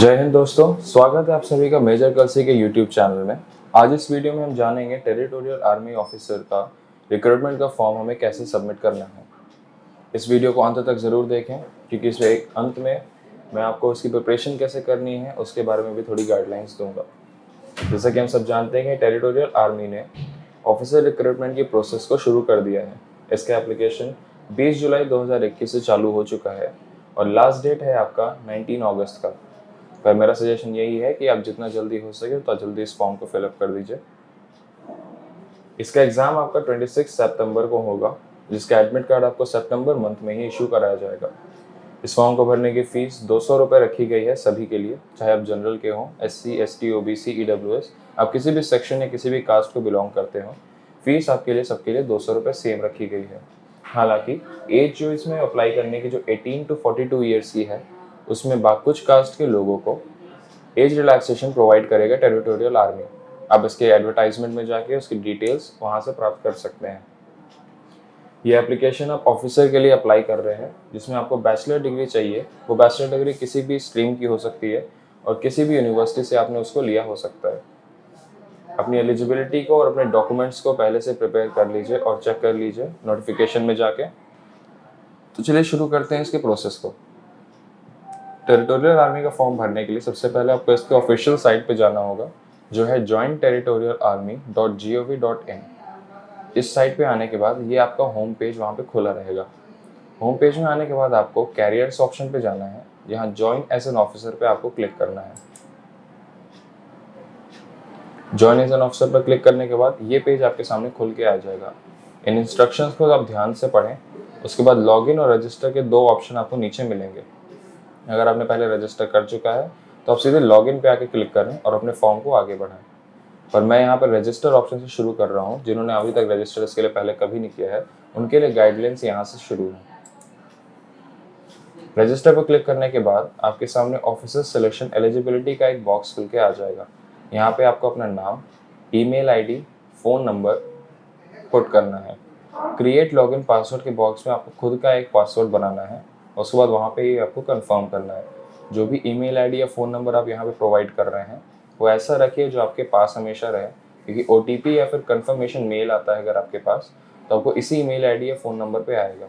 जय हिंद दोस्तों, स्वागत है आप सभी का मेजर कलसी के यूट्यूब चैनल में। आज इस वीडियो में हम जानेंगे टेरिटोरियल आर्मी ऑफिसर का रिक्रूटमेंट का फॉर्म हमें कैसे सबमिट करना है। इस वीडियो को अंत तक ज़रूर देखें क्योंकि इसमें एक अंत में मैं आपको उसकी प्रिपरेशन कैसे करनी है उसके बारे में भी थोड़ी गाइडलाइंस दूंगा। जैसा कि हम सब जानते हैं कि टेरिटोरियल आर्मी ने ऑफिसर रिक्रूटमेंट की प्रोसेस को शुरू कर दिया है। इसका एप्लीकेशन 20 जुलाई 2021 से चालू हो चुका है और लास्ट डेट है आपका 19 अगस्त का। पर मेरा सजेशन यही है कि आप जितना जल्दी हो सके उतना जल्दी इस फॉर्म को फिलअप कर दीजिए। इसका एग्ज़ाम आपका 26 सितंबर को होगा, जिसका एडमिट कार्ड आपको सितंबर मंथ में ही इशू कराया जाएगा। इस फॉर्म को भरने की फ़ीस 200 रुपये रखी गई है सभी के लिए, चाहे आप जनरल के हों, SC, ST, OBC, EWS, आप किसी भी सेक्शन या किसी भी कास्ट को बिलोंग करते हो। फीस आपके लिए सबके लिए 200 रुपये सेम रखी गई है। हालांकि एज जो इसमें अप्लाई करने की जो 18 to 42 ईयर्स की है, उसमें कुछ कास्ट के लोगों को एज रिलैक्सेशन प्रोवाइड करेगा टेरिटोरियल आर्मी। आप इसके एडवर्टाइजमेंट में जाके उसकी डिटेल्स वहाँ से प्राप्त कर सकते हैं। ये एप्लीकेशन आप ऑफिसर के लिए अप्लाई कर रहे हैं जिसमें आपको बैचलर डिग्री चाहिए। वो बैचलर डिग्री किसी भी स्ट्रीम की हो सकती है और किसी भी यूनिवर्सिटी से आपने उसको लिया हो सकता है। अपनी एलिजिबिलिटी को और अपने डॉक्यूमेंट्स को पहले से प्रिपेयर कर लीजिए और चेक कर लीजिए नोटिफिकेशन में जाके। तो चलिए शुरू करते हैं इसके प्रोसेस को। टेरिटोरियल आर्मी का फॉर्म भरने के लिए सबसे पहले आपको इसके ऑफिशियल साइट पे जाना होगा, जो है jointerritorialarmy.gov.in। इस साइट पे आने के बाद ये आपका होम पेज वहाँ पे खुला रहेगा। होम पेज में आने के बाद आपको कैरियर्स ऑप्शन पे जाना है। यहाँ ज्वाइन एज एन ऑफिसर पे आपको क्लिक करना है। ज्वाइन एज एन ऑफिसर पर क्लिक करने के बाद ये पेज आपके सामने खुल के आ जाएगा। इन इंस्ट्रक्शंस को आप ध्यान से पढ़ें। उसके बाद लॉगिन और रजिस्टर के दो ऑप्शन आपको नीचे मिलेंगे। अगर आपने पहले रजिस्टर कर चुका है तो आप सीधे लॉगिन पे आके क्लिक करें और अपने फॉर्म को आगे बढ़ाएं। पर मैं यहाँ पर रजिस्टर ऑप्शन से शुरू कर रहा हूँ। जिन्होंने अभी तक रजिस्टर इसके लिए पहले कभी नहीं किया है, उनके लिए गाइडलाइंस यहाँ से शुरू है। रजिस्टर पर क्लिक करने के बाद आपके सामने ऑफिसर सिलेक्शन एलिजिबिलिटी का एक बॉक्स खुल के आ जाएगा। यहाँ पे आपको अपना नाम, email ID, phone number put करना है। क्रिएट लॉगिन पासवर्ड के बॉक्स में आपको खुद का एक पासवर्ड बनाना है। उसके बाद वहाँ पे आपको कंफर्म करना है। जो भी ईमेल ID या फ़ोन नंबर आप यहाँ पे प्रोवाइड कर रहे हैं वो ऐसा रखिए जो आपके पास हमेशा रहे, क्योंकि OTP या फिर कंफर्मेशन मेल आता है अगर आपके पास, तो आपको इसी ईमेल ID या फ़ोन नंबर पे आएगा।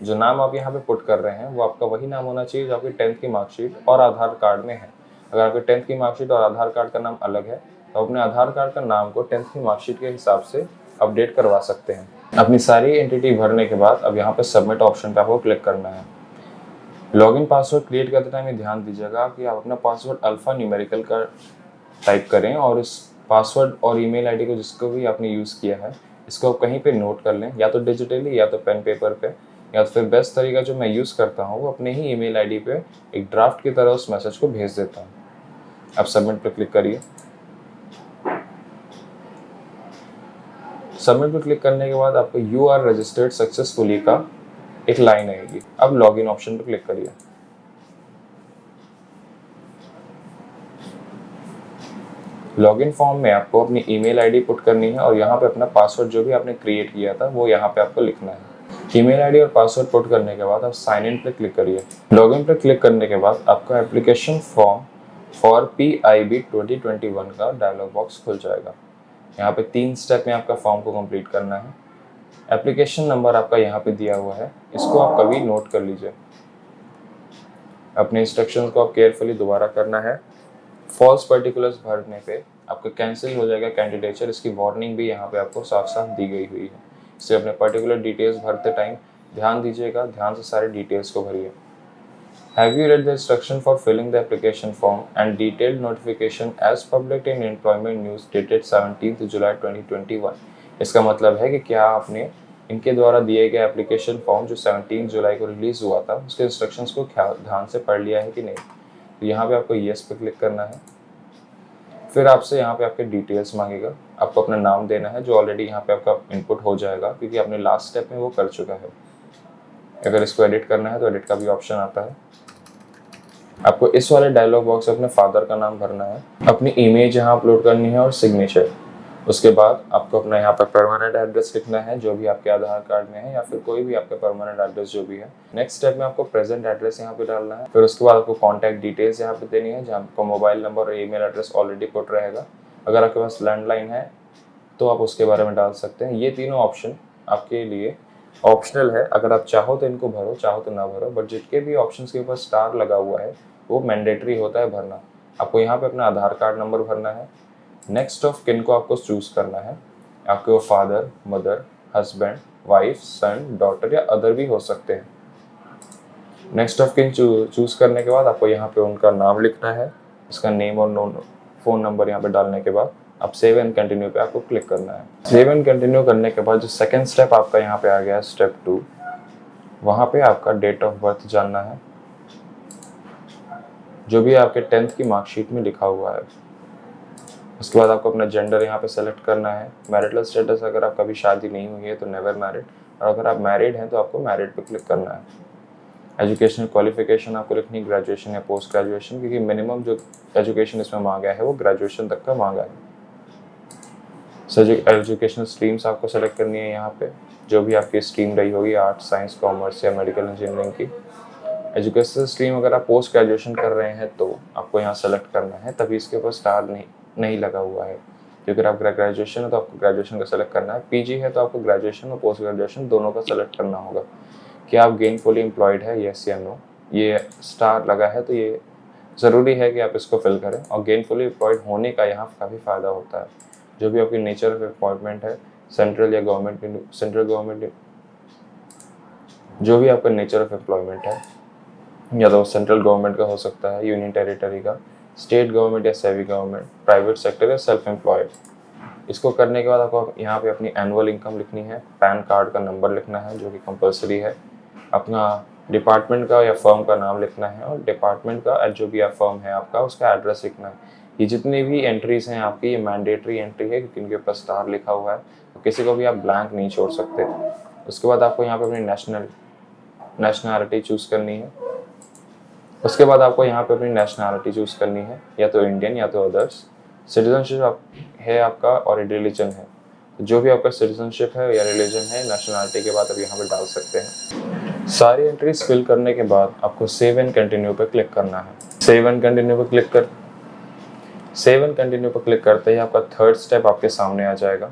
जो नाम आप यहाँ पे पुट कर रहे हैं वो आपका वही नाम होना चाहिए जो आपकी 10th की मार्कशीट और आधार कार्ड में है। अगर आपके 10th की मार्कशीट और आधार कार्ड का नाम अलग है तो अपने आधार कार्ड का नाम को 10th की मार्कशीट के हिसाब से अपडेट करवा सकते हैं। अपनी सारी एंटिटी भरने के बाद अब यहाँ पे सबमिट ऑप्शन पे आपको क्लिक करना है। लॉगिन पासवर्ड क्रिएट करते टाइम ये ध्यान दीजिएगा कि आप अपना पासवर्ड अल्फ़ा न्यूमेरिकल का टाइप करें और इस पासवर्ड और ईमेल ID को जिसको भी आपने यूज़ किया है इसको आप कहीं पे नोट कर लें, या तो डिजिटली या तो पेन पेपर पे, या तो फिर बेस्ट तरीका जो मैं यूज़ करता हूँ वो अपने ही ईमेल ID पे एक ड्राफ्ट की तरह उस मैसेज को भेज देता हूँ। अब सबमिट पर क्लिक करिए। सबमिट पर क्लिक करने के बाद आपको यू आर रजिस्टर्ड सक्सेसफुली का एक लाइन आएगी। अब लॉगिन ऑप्शन पर क्लिक करिए। लॉगिन फॉर्म में आपको अपनी ईमेल ID पुट करनी है और यहाँ पे अपना पासवर्ड जो भी आपने क्रिएट किया था वो यहाँ पे आपको लिखना है। ईमेल ID और पासवर्ड पुट करने के बाद आप साइन इन पे क्लिक करिए। लॉगिन पे क्लिक करने के बाद आपका एप्लीकेशन फॉर्म फॉर PIB 2021 का डायलॉग बॉक्स खुल जाएगा। यहाँ पे 3 स्टेप में आपका फॉर्म को कंप्लीट करना है। एप्लीकेशन नंबर आपका यहाँ पे दिया हुआ है, इसको आप कभी नोट कर लीजिए। अपने इंस्ट्रक्शंस को आप केयरफुली दोबारा करना है। फॉल्स पर्टिकुलर्स भरने पे आपका कैंसिल हो जाएगा कैंडिडेचर, इसकी वार्निंग भी यहाँ पे आपको साफ साफ दी गई हुई है। इससे अपने पर्टिकुलर डिटेल्स भरते टाइम ध्यान दीजिएगा, ध्यान से सारे डिटेल्स को भरिए। Have you read the instruction for filling the application form and detailed notification as published in Employment News dated 17th July 2021? इसका मतलब है कि क्या आपने इनके द्वारा दिए गए एप्लीकेशन फॉर्म जो 17 जुलाई को रिलीज़ हुआ था उसके इंस्ट्रक्शंस को ध्यान से पढ़ लिया है कि नहीं। तो यहाँ पे आपको येस पे क्लिक करना है। फिर आपसे यहाँ पे आपके डिटेल्स मांगेगा। आपको अपना नाम देना है जो ऑलरेडी यहाँ पे आपका इनपुट हो जाएगा क्योंकि आपने लास्ट स्टेप में वो कर चुका है। अगर इसको एडिट करना है तो एडिट का भी ऑप्शन आता है। आपको इस वाले डायलॉग बॉक्स में अपने फादर का नाम भरना है, अपनी इमेज यहाँ अपलोड करनी है और सिग्नेचर। उसके बाद आपको अपना यहाँ पर परमानेंट एड्रेस लिखना है जो भी आपके आधार कार्ड में है या फिर कोई भी आपका परमानेंट एड्रेस जो भी है। नेक्स्ट स्टेप में आपको प्रेजेंट एड्रेस यहाँ पे डालना है। फिर उसके बाद आपको कॉन्टैक्ट डिटेल्स यहाँ पे देनी है जहाँ आपको मोबाइल नंबर और ईमेल एड्रेस ऑलरेडी पुट रहेगा। अगर आपके पास लैंडलाइन है तो आप उसके बारे में डाल सकते हैं। ये तीनों ऑप्शन आपके लिए ऑप्शनल है, अगर आप चाहो तो इनको भरो, चाहो तो ना भरो, बट जितने भी ऑप्शंस के ऊपर स्टार लगा हुआ है वो मैंडेटरी होता है भरना। आपको यहाँ पे अपना आधार कार्ड नंबर भरना है। नेक्स्ट ऑफ किन को आपको चूज करना है, आपके वो फादर, मदर, हस्बैंड, वाइफ, सन, डॉटर या अदर भी हो सकते हैं। नेक्स्ट ऑफ किन चूज करने के बाद आपको यहाँ पे उनका नाम लिखना है, उसका नेम और फ़ोन नंबर यहाँ पे डालने के बाद अब सेव एंड कंटिन्यू पे आपको क्लिक करना है। सेव एंड कंटिन्यू करने के बाद जो सेकंड स्टेप आपका यहाँ पे आ गया है, स्टेप 2, वहाँ पे आपका डेट ऑफ बर्थ जानना है जो भी आपके 10th की मार्कशीट में लिखा हुआ है। उसके बाद आपको अपना जेंडर यहाँ पे सेलेक्ट करना है। मैरिटल स्टेटस, अगर आपका अभी शादी नहीं हुई है तो नेवर मैरिड, और अगर आप मैरिड हैं तो आपको मैरिड पे क्लिक करना है। एजुकेशनल क्वालिफिकेशन आपको लिखनी ग्रेजुएशन या पोस्ट ग्रेजुएशन, क्योंकि मिनिमम जो एजुकेशन इसमें मांगा है वो ग्रेजुएशन तक का मांगा है। एजुकेशनल स्ट्रीम्स आपको सेलेक्ट करनी है यहाँ पे, जो भी आपकी स्ट्रीम रही होगी, आर्ट्स, साइंस, कॉमर्स या मेडिकल इंजीनियरिंग की। एजुकेशनल स्ट्रीम अगर आप पोस्ट ग्रेजुएशन कर रहे हैं तो आपको यहाँ सेलेक्ट करना है, तभी इसके ऊपर स्टार नहीं लगा हुआ है। क्योंकि आप ग्रेजुएशन है तो आपको ग्रेजुएशन का सेलेक्ट करना है, पीजी है तो आपको ग्रेजुएशन और पोस्ट ग्रेजुएशन दोनों का सेलेक्ट करना होगा। कि आप गेनफुली एम्प्लॉयड है, येस या नो, ये स्टार लगा है तो ये ज़रूरी है कि आप इसको फिल करें। और गेनफुली एम्प्लॉयड होने का यहाँ काफ़ी फ़ायदा होता है। जो भी आपकी नेचर ऑफ अपॉइंटमेंट है, सेंट्रल या गवर्नमेंट, जो भी आपका नेचर ऑफ एम्प्लॉयमेंट है, या तो सेंट्रल गवर्नमेंट का हो सकता है, यूनियन टेरिटरी का, स्टेट गवर्नमेंट या सेमी गवर्नमेंट, प्राइवेट सेक्टर या सेल्फ एम्प्लॉयड। इसको करने के बाद आपको यहाँ पे अपनी एनुअल इनकम लिखनी है, पैन कार्ड का नंबर लिखना है जो कि कंपलसरी है, अपना डिपार्टमेंट का या फर्म का नाम लिखना है, और डिपार्टमेंट का जो भी फर्म है आपका उसका एड्रेस लिखना है। ये जितनी भी एंट्रीज हैं आपकी, ये मैंडेटरी एंट्री है क्योंकि इनके ऊपर स्टार लिखा हुआ है, तो किसी को भी आप ब्लैंक नहीं छोड़ सकते। उसके बाद आपको यहाँ पे अपनी नेशनैलिटी चूज़ करनी है। उसके बाद आपको यहाँ पे अपनी नेशनैलिटी चूज़ करनी है, या तो इंडियन या तो अदर्स। सिटीजनशिप है आपका और रिलीजन है, तो जो भी आपका सिटीजनशिप है या रिलीजन है, नेशनैलिटी के बाद आप यहाँ पे डाल सकते हैं। सारी एंट्रीज फिल करने के बाद आपको सेव एंड कंटिन्यू पे क्लिक करना है। सेव एंड कंटिन्यू पे क्लिक करते ही आपका थर्ड स्टेप आपके सामने आ जाएगा।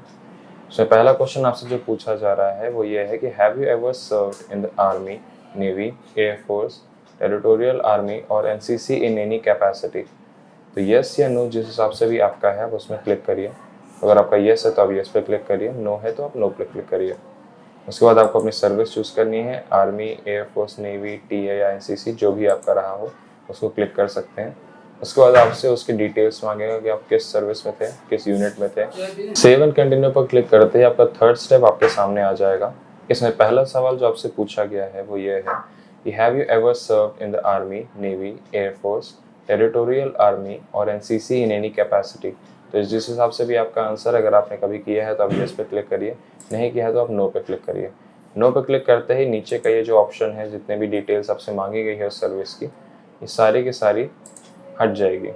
उसमें पहला क्वेश्चन आपसे जो पूछा जा रहा है वो ये है कि have you ever served in the army, navy, air force, territorial army और एनसीसी इन एनी कैपेसिटी। तो येस या नो जिस हिसाब से भी आपका है आप उसमें क्लिक करिए। अगर आपका येस है तो आप येस पे क्लिक करिए, नो है तो आप नो पे क्लिक करिए। उसके बाद आपको अपनी सर्विस चूज़ करनी है, आर्मी, एयरफोर्स, नेवी, टीए या एनसीसी, जो भी आपका रहा हो उसको क्लिक कर सकते हैं। उसके बाद आपसे उसकी डिटेल्स मांगेगा कि आप किस सर्विस में थे, किस यूनिट में थे। सेव एंड कंटिन्यू पर क्लिक करते ही आपका थर्ड स्टेप आपके सामने आ जाएगा। इसमें पहला सवाल जो आपसे पूछा गया है वो ये है कि have you ever served in the army, navy, air force, territorial army और एनसीसी इन एनी कैपेसिटी। तो जिस हिसाब से भी आपका आंसर, अगर आपने कभी किया है तो आप येस पे क्लिक करिए, नहीं किया है तो आप नो पे क्लिक करिए। नो पे क्लिक करते ही नीचे का ये जो ऑप्शन है, जितने भी डिटेल्स आपसे मांगी गई है उस सर्विस की, ये सारी की सारी हट जाएगी।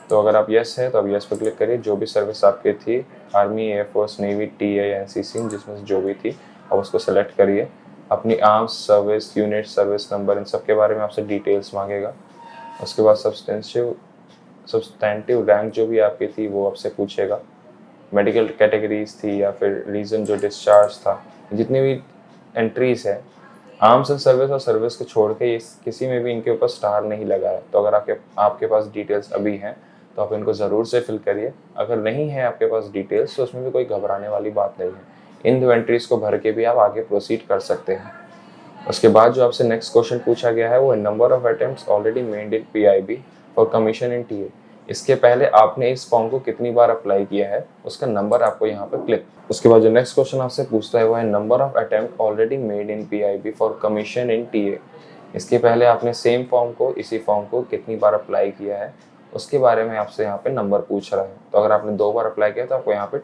तो अगर आप येस है तो आप येस पे क्लिक करिए। जो भी सर्विस आपकी थी, आर्मी, एयरफोर्स, नेवी, टीए या एनसीसी, जिसमें से जो भी थी आप उसको सेलेक्ट करिए। अपनी arms, service, unit, service number, इन सब के बारे में आपसे डिटेल्स मांगेगा। उसके बाद सब्सटेंटिव रैंक जो भी आपकी थी वो आपसे पूछेगा। मेडिकल कैटेगरीज थी या फिर रीज़न जो डिस्चार्ज था, जितनी भी एंट्रीज है, आर्म्स एंड सर्विस और सर्विस को छोड़ के किसी में भी इनके ऊपर स्टार नहीं लगा है। तो अगर आपके पास डिटेल्स अभी हैं तो आप इनको ज़रूर से फिल करिए। अगर नहीं है आपके पास डिटेल्स तो उसमें भी कोई घबराने वाली बात नहीं है। इन दो एंट्रीज को भर के भी आप आगे प्रोसीड कर सकते हैं। उसके बाद जो आपसे नेक्स्ट क्वेश्चन पूछा गया है वो number of attempts already made in PIB और कमीशन इन टीए। इसके पहले आपने इस फॉर्म को कितनी बार अप्लाई किया है उसका नंबर आपको यहाँ पर क्लिक। उसके बाद जो नेक्स्ट क्वेश्चन आपसे पूछता है वो है number of attempt already made in PIB for commission in TA. इसके पहले आपने सेम फॉर्म को, इसी फॉर्म को कितनी बार अप्लाई किया है उसके बारे में आपसे यहाँ पे नंबर पूछ रहा है। तो अगर आपने 2 बार अप्लाई किया तो आपको यहाँ पे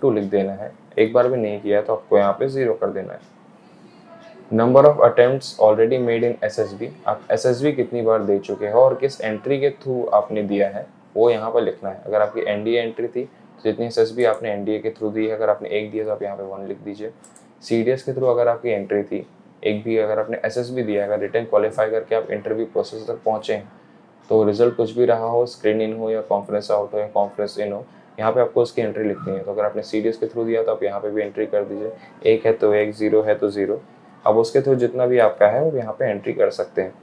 2 लिख देना है, 1 बार भी नहीं किया है तो आपको यहाँ पे 0 कर देना है। Number of attempts already made in SSB, आप एसएसबी कितनी बार दे चुके हो और किस एंट्री के थ्रू आपने दिया है वो यहाँ पर लिखना है। अगर आपकी एनडीए एंट्री थी जितनी एसएसबी आपने एनडीए के थ्रू दी है, अगर आपने 1 दिया तो आप यहाँ पे 1 लिख दीजिए। सीडीएस के थ्रू अगर आपकी एंट्री थी, एक भी अगर आपने एसएसबी दिया, अगर रिटर्न क्वालिफाई करके आप इंटरव्यू प्रोसेस तक पहुँचे हैं, तो रिजल्ट कुछ भी रहा हो, स्क्रीन इन हो या कॉन्फ्रेंस आउट हो या कॉन्फ्रेंस इन हो, यहाँ पे आपको उसकी एंट्री लिखनी है। तो अगर आपने सीडीएस के थ्रू दिया तो आप यहाँ पे भी एंट्री कर दीजिए, 1 है तो 1, 0 है तो 0। अब उसके थ्रू जितना भी आपका है वो यहाँ पे एंट्री कर सकते हैं।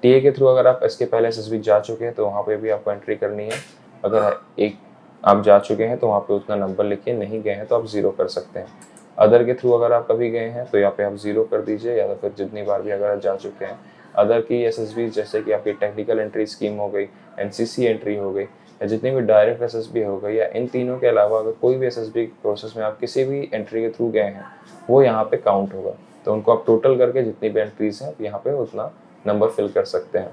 टीए के थ्रू अगर आप इसके पहले एसएसबी जा चुके हैं तो वहाँ पे भी आपको एंट्री करनी है। अगर एक आप जा चुके हैं तो वहाँ पे उतना नंबर लिखिए, नहीं गए हैं तो आप 0 कर सकते हैं। अदर के थ्रू अगर आप कभी गए हैं तो यहाँ पे आप 0 कर दीजिए, या तो फिर जितनी बार भी अगर आप जा चुके हैं। अदर की एसएसबी जैसे कि आपकी टेक्निकल एंट्री स्कीम हो गई, एनसीसी एंट्री हो गई, या जितनी भी डायरेक्ट एसएसबी हो गई, या इन तीनों के अलावा अगर कोई भी एसएसबी प्रोसेस में आप किसी भी एंट्री के थ्रू गए हैं, वो यहाँ पे काउंट होगा। तो उनको आप टोटल करके जितनी भी एंट्रीज हैं यहाँ पे उतना नंबर फिल कर सकते हैं।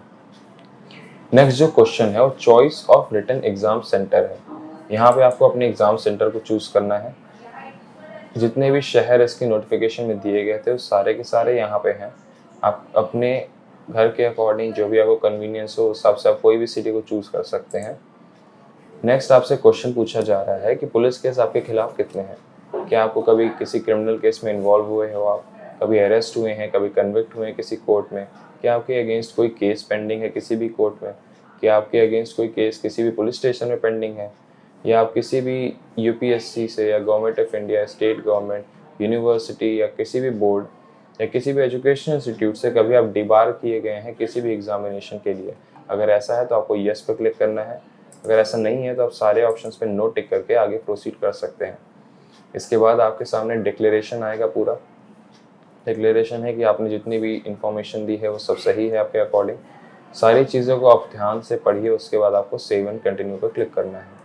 नेक्स्ट जो क्वेश्चन है वो choice of written exam centre है। यहाँ पे आपको अपने एग्जाम सेंटर को चूज करना है। जितने भी शहर इसकी नोटिफिकेशन में दिए गए थे वो सारे के सारे यहाँ पे हैं। आप अपने घर के अकॉर्डिंग जो भी आपको कन्वीनियंस हो उस हिसाब से आप कोई भी सिटी को चूज कर सकते हैं। नेक्स्ट आपसे क्वेश्चन पूछा जा रहा है कि पुलिस केस आपके खिलाफ कितने हैं। क्या आपको कभी किसी क्रिमिनल केस में इन्वॉल्व हुए हो, आप कभी अरेस्ट हुए हैं, कभी कन्विक्ट हुए हैं किसी कोर्ट में, क्या आपके अगेंस्ट कोई केस पेंडिंग है किसी भी कोर्ट में, क्या आपके अगेंस्ट कोई केस किसी भी पुलिस स्टेशन में पेंडिंग है, या आप किसी भी यूपीएससी से या government of India, state government, university या किसी भी बोर्ड या किसी भी एजुकेशन इंस्टीट्यूट से कभी आप डिबार किए गए हैं किसी भी एग्जामिनेशन के लिए। अगर ऐसा है तो आपको यस पर क्लिक करना है। अगर ऐसा नहीं है तो आप सारे ऑप्शंस पे नो टिक करके आगे प्रोसीड कर सकते हैं। इसके बाद आपके सामने डिक्लेरेशन आएगा। पूरा डिक्लेरेशन है कि आपने जितनी भी इंफॉर्मेशन दी है वो सब सही है आपके अकॉर्डिंग। सारी चीज़ों को आप ध्यान से पढ़िए, उसके बाद आपको सेव एंड कंटिन्यू पर क्लिक करना है।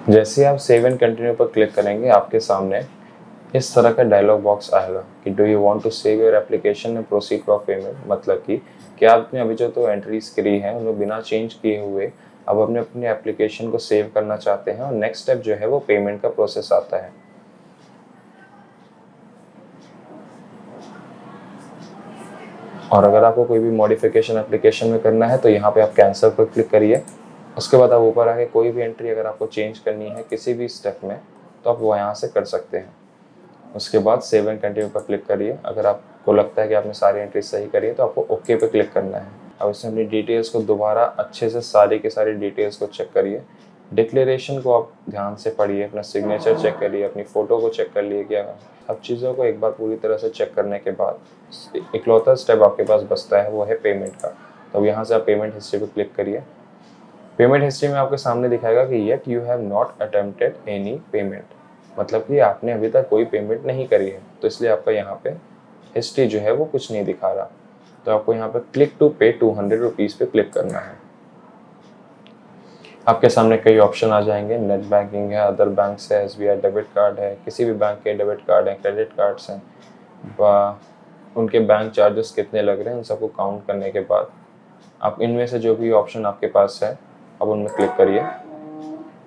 जैसे आप सेव एंड कंटिन्यू पर क्लिक करेंगे आपके सामने इस तरह का डायलॉग बॉक्स आएगा कि do you want to save your application and proceed for payment. मतलब कि क्या आपने अभी जो तो एंट्रीज करी हैं उनको बिना चेंज किए हुए अब अपने एप्लीकेशन को सेव करना चाहते हैं, और नेक्स्ट स्टेप जो है वो पेमेंट का प्रोसेस आता है। और अगर आपको कोई भी मॉडिफिकेशन एप्लीकेशन में करना है तो यहाँ पे आप कैंसिल पर क्लिक करिए। उसके बाद आप ऊपर आके कोई भी एंट्री अगर आपको चेंज करनी है किसी भी स्टेप में तो आप वो यहाँ से कर सकते हैं। उसके बाद सेव एंड कंटिन्यू पर क्लिक करिए। अगर आपको लगता है कि आपने सारी एंट्री सही करी है तो आपको ओके पे क्लिक करना है। अब इसमें अपनी डिटेल्स को दोबारा अच्छे से सारी के सारी डिटेल्स को चेक करिए। डिक्लेरेशन को आप ध्यान से पढ़िए, अपना सिग्नेचर चेक करिए, अपनी फ़ोटो को चेक कर लिए क्या। सब चीज़ों को एक बार पूरी तरह से चेक करने के बाद इकलौता स्टेप आपके पास बचता है वो है पेमेंट का। तो यहाँ से आप पेमेंट हिस्ट्री पर क्लिक करिए। पेमेंट हिस्ट्री में आपके सामने दिखाएगा कि yet you have not attempted any payment, मतलब कि आपने अभी तक कोई पेमेंट नहीं करी है, तो इसलिए आपका यहाँ पे हिस्ट्री जो है वो कुछ नहीं दिखा रहा। तो आपको यहाँ पे क्लिक टू पे 200 रुपीज़ पे क्लिक करना है। आपके सामने कई ऑप्शन आ जाएंगे, नेट बैंकिंग है, अदर बैंक है, SBI डेबिट कार्ड है, किसी भी बैंक के डेबिट कार्ड हैं, क्रेडिट कार्ड्स हैं, उनके बैंक चार्जेस कितने लग रहे हैं उन सबको काउंट करने के बाद आप इनमें से जो भी ऑप्शन आपके पास है अब उनमें क्लिक करिए।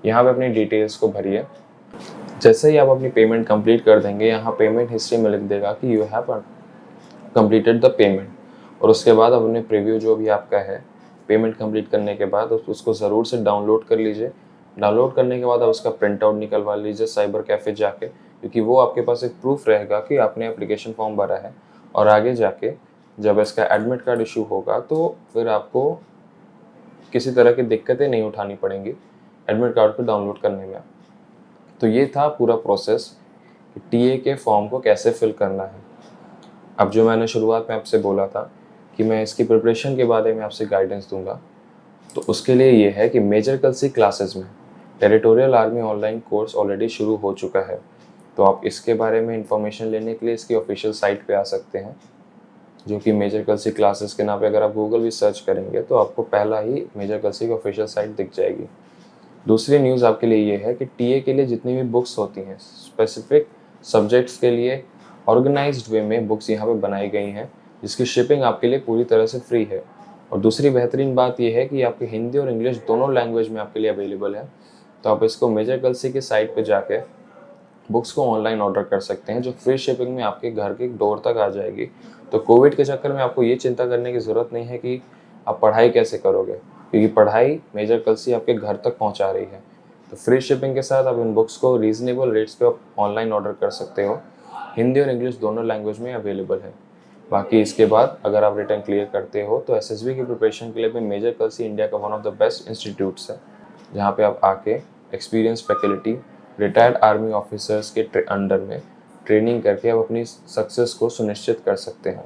यहाँ पे अपनी डिटेल्स को भरिए। जैसे ही आप अपनी पेमेंट कंप्लीट कर देंगे यहाँ पेमेंट हिस्ट्री में लिख देगा कि you have completed the payment, और उसके बाद अब अपने प्रीव्यू जो भी आपका है पेमेंट कंप्लीट करने के बाद उसको ज़रूर से डाउनलोड कर लीजिए। डाउनलोड करने के बाद आप उसका प्रिंट आउट निकलवा लीजिए साइबर कैफ़े जाके, क्योंकि वो आपके पास एक प्रूफ रहेगा कि आपने एप्लीकेशन फॉर्म भरा है। और आगे जाके जब इसका एडमिट कार्ड इशू होगा तो फिर आपको किसी तरह की दिक्कतें नहीं उठानी पड़ेंगी एडमिट कार्ड को डाउनलोड करने में। तो ये था पूरा प्रोसेस कि टीए के फॉर्म को कैसे फिल करना है। अब जो मैंने शुरुआत में आपसे बोला था कि मैं इसकी प्रिपरेशन के बारे में आपसे गाइडेंस दूंगा, तो उसके लिए ये है कि मेजर कल सी क्लासेस में territorial army online course already शुरू हो चुका है, तो आप इसके बारे में इंफॉर्मेशन लेने के लिए इसकी ऑफिशियल साइट पे आ सकते हैं, जो कि मेजर कलसी क्लासेस के नाम पे अगर आप गूगल भी सर्च करेंगे तो आपको पहला ही मेजर कलसी की ऑफिशियल साइट दिख जाएगी। दूसरी न्यूज़ आपके लिए ये है कि टीए के लिए जितनी भी बुक्स होती हैं स्पेसिफिक सब्जेक्ट्स के लिए ऑर्गेनाइज्ड वे में बुक्स यहाँ पे बनाई गई हैं, जिसकी शिपिंग आपके लिए पूरी तरह से फ्री है। और दूसरी बेहतरीन बात यह है कि आपके हिंदी और इंग्लिश दोनों लैंग्वेज में आपके लिए अवेलेबल है, तो आप इसको मेजर कलसी की साइट पे जाके बुक्स को ऑनलाइन ऑर्डर कर सकते हैं, जो फ्री शिपिंग में आपके घर के डोर तक आ जाएगी। तो कोविड के चक्कर में आपको ये चिंता करने की ज़रूरत नहीं है कि आप पढ़ाई कैसे करोगे, क्योंकि पढ़ाई मेजर कलसी आपके घर तक पहुंचा रही है। तो फ्री शिपिंग के साथ आप इन बुक्स को रीज़नेबल रेट्स पे आप ऑनलाइन ऑर्डर कर सकते हो। हिंदी और इंग्लिश दोनों लैंग्वेज में अवेलेबल है। बाकी इसके बाद अगर आप रिटर्न क्लियर करते हो तो एसएसबी की प्रिपरेशन के लिए भी मेजर कलसी इंडिया का one of the best institutes है, जहाँ पे आप आके experience faculty retired army officers के अंडर में ट्रेनिंग करके आप अपनी सक्सेस को सुनिश्चित कर सकते हैं।